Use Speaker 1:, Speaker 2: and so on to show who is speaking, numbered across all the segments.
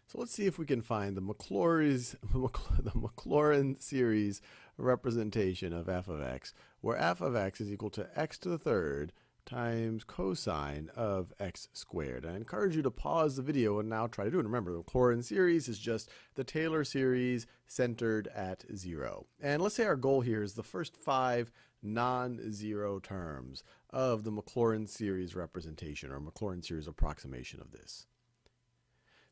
Speaker 1: So let's see if we can find the Maclaurin series representation of f of x, where f of x is equal to x to the third times cosine of x squared. I encourage you to pause the video and now try to do it. Remember, the Maclaurin series is just the Taylor series centered at 0. And let's say our goal here is the first 5 non-zero terms of the Maclaurin series representation or Maclaurin series approximation of this.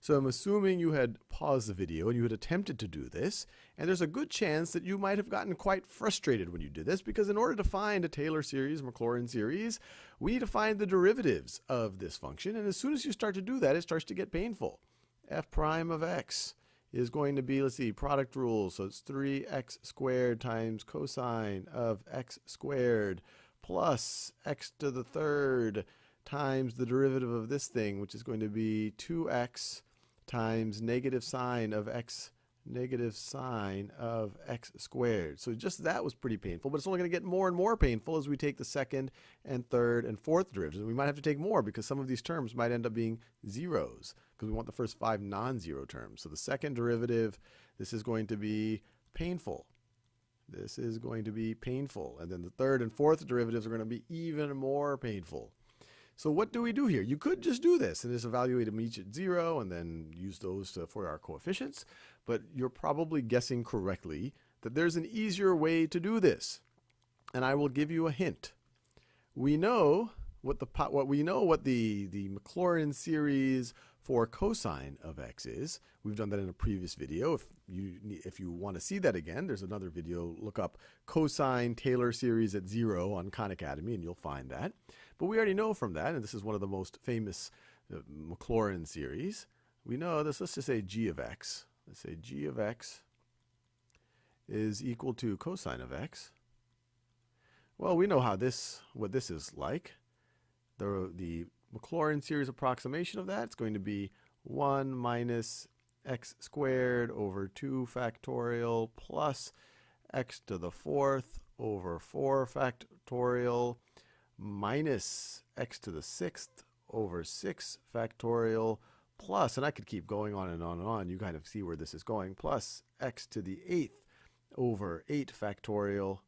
Speaker 1: So I'm assuming you had paused the video and you had attempted to do this, and there's a good chance that you might have gotten quite frustrated when you did this, because in order to find a Taylor series, Maclaurin series, we need to find the derivatives of this function, and as soon as you start to do that, it starts to get painful. F prime of x is going to be, let's see, product rule, so it's 3x squared times cosine of x squared plus x to the third times the derivative of this thing, which is going to be 2x times negative sine of x squared. So just that was pretty painful, but it's only going to get more and more painful as we take the second and third and fourth derivatives. We might have to take more because some of these terms might end up being zeros because we want the first 5 non-zero terms. So the second derivative, this is going to be painful. This is going to be painful. And then the third and fourth derivatives are going to be even more painful. So what do we do here? You could just do this and just evaluate them each at 0 and then use those for our coefficients. But you're probably guessing correctly that there's an easier way to do this. And I will give you a hint. We know what the Maclaurin series for cosine of x is. We've done that in a previous video. If you want to see that again, there's another video. Look up cosine Taylor series at 0 on Khan Academy and you'll find that. But we already know from that, and this is one of the most famous Maclaurin series, we know this. Let's just say g of x. Let's say g of x is equal to cosine of x. Well, we know what this is like. The Maclaurin series approximation of that is going to be 1 minus x squared over 2 factorial plus x to the fourth over 4 factorial minus x to the sixth over 6 factorial plus, and I could keep going on and on and on. You kind of see where this is going, plus x to the 8th over 8 factorial,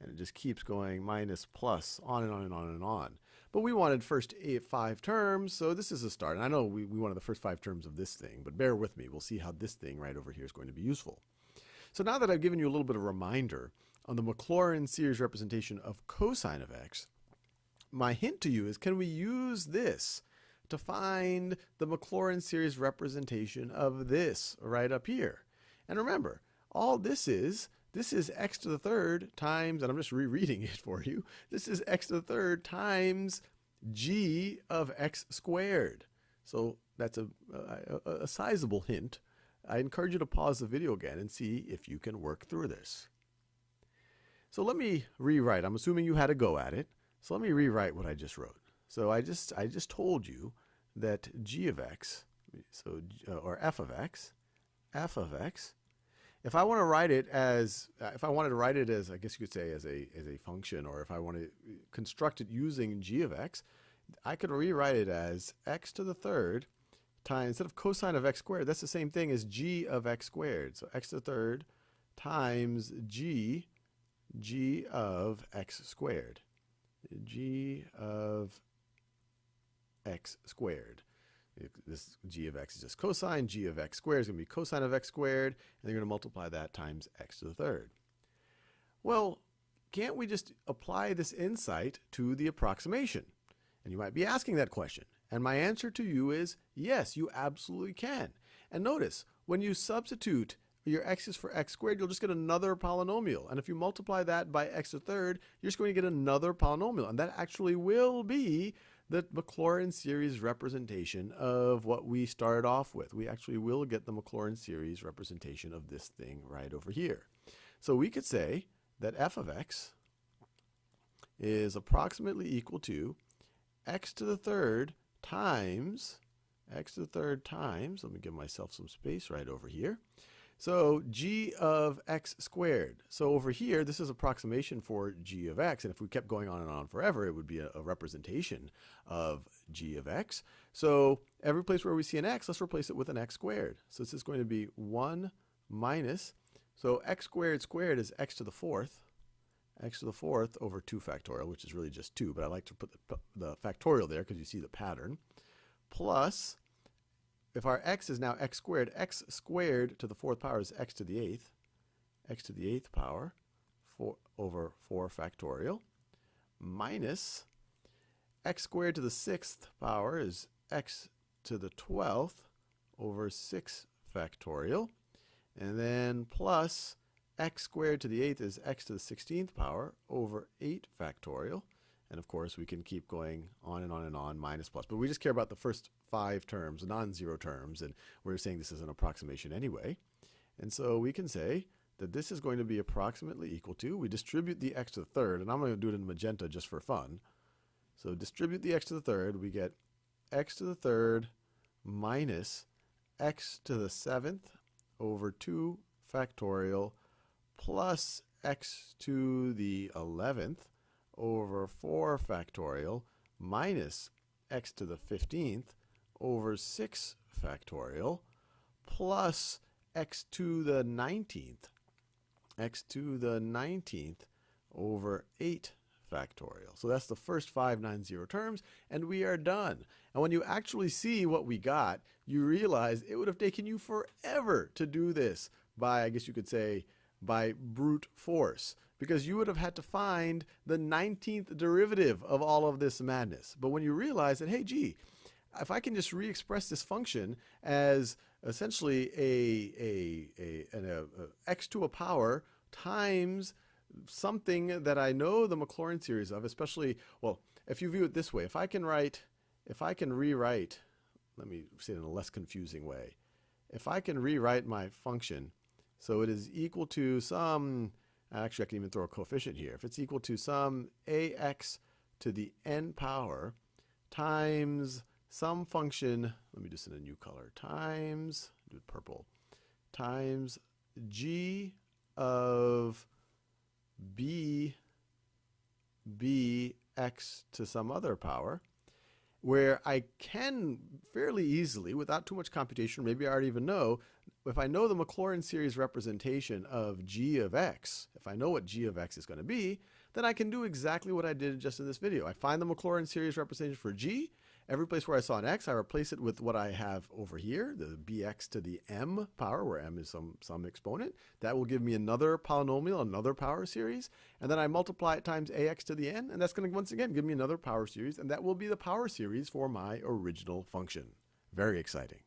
Speaker 1: and it just keeps going, minus plus, on and on and on and on. But we wanted first 5 terms, so this is a start. And I know we wanted the first 5 terms of this thing, but bear with me. We'll see how this thing right over here is going to be useful. So now that I've given you a little bit of a reminder on the Maclaurin series representation of cosine of x, my hint to you is, can we use this to find the Maclaurin series representation of this right up here? And remember, all this is x to the third times, and I'm just rereading it for you, this is x to the third times g of x squared. So that's a sizable hint. I encourage you to pause the video again and see if you can work through this. So let me rewrite. I'm assuming you had a go at it. So let me rewrite what I just wrote. So I just told you that g of x, or f of x, if I want to write it as, I guess you could say as a function, or if I want to construct it using g of x, I could rewrite it as x to the third times, instead of cosine of x squared, that's the same thing as g of x squared. So x to the third times g of x squared. G of x squared. This g of x is just cosine. G of x squared is going to be cosine of x squared, and you're going to multiply that times x to the third. Well, can't we just apply this insight to the approximation? And you might be asking that question. And my answer to you is yes, you absolutely can. And notice, when you substitute your x's for x squared, you'll just get another polynomial. And if you multiply that by x to the third, you're just going to get another polynomial. And that actually will be the Maclaurin series representation of what we started off with. We actually will get the Maclaurin series representation of this thing right over here. So we could say that f of x is approximately equal to x to the third times, let me give myself some space right over here. So g of x squared. So over here, this is approximation for g of x. And if we kept going on and on forever, it would be a representation of g of x. So every place where we see an x, let's replace it with an x squared. So this is going to be 1 minus, so x squared squared is x to the fourth over 2 factorial, which is really just 2, but I like to put the factorial there because you see the pattern, plus, if our x is now x squared to the fourth power is x to the eighth power over 4 factorial, minus x squared to the sixth power is x to the 12th over 6 factorial, and then plus x squared to the eighth is x to the 16th power over 8 factorial. And of course, we can keep going on and on and on, minus, plus. But we just care about the first 5 terms, non-zero terms, and we're saying this is an approximation anyway. And so we can say that this is going to be approximately equal to, we distribute the x to the third, and I'm going to do it in magenta just for fun. So distribute the x to the third, we get x to the third minus x to the 7th over 2 factorial plus x to the 11th over 4 factorial minus x to the 15th over 6 factorial plus x to the 19th over 8 factorial. So that's the first 5 non-zero terms, and we are done. And when you actually see what we got, you realize it would have taken you forever to do this by, I guess you could say, by brute force, because you would have had to find the 19th derivative of all of this madness. But when you realize that, hey, gee, if I can just re-express this function as essentially an x to a power times something that I know the Maclaurin series of, especially, well, if you view it this way, if I can rewrite, let me say it in a less confusing way. If I can rewrite my function so it is equal to some, actually I can even throw a coefficient here. If it's equal to some ax to the n power times some function, let me do this in a new color, times, do it purple, times g of bx to some other power, where I can fairly easily, without too much computation, maybe I already even know, if I know the Maclaurin series representation of g of x, if I know what g of x is going to be, then I can do exactly what I did just in this video. I find the Maclaurin series representation for g. Every place where I saw an x, I replace it with what I have over here, the bx to the m power, where m is some exponent. That will give me another polynomial, another power series. And then I multiply it times ax to the n, and that's going to, once again, give me another power series. And that will be the power series for my original function. Very exciting.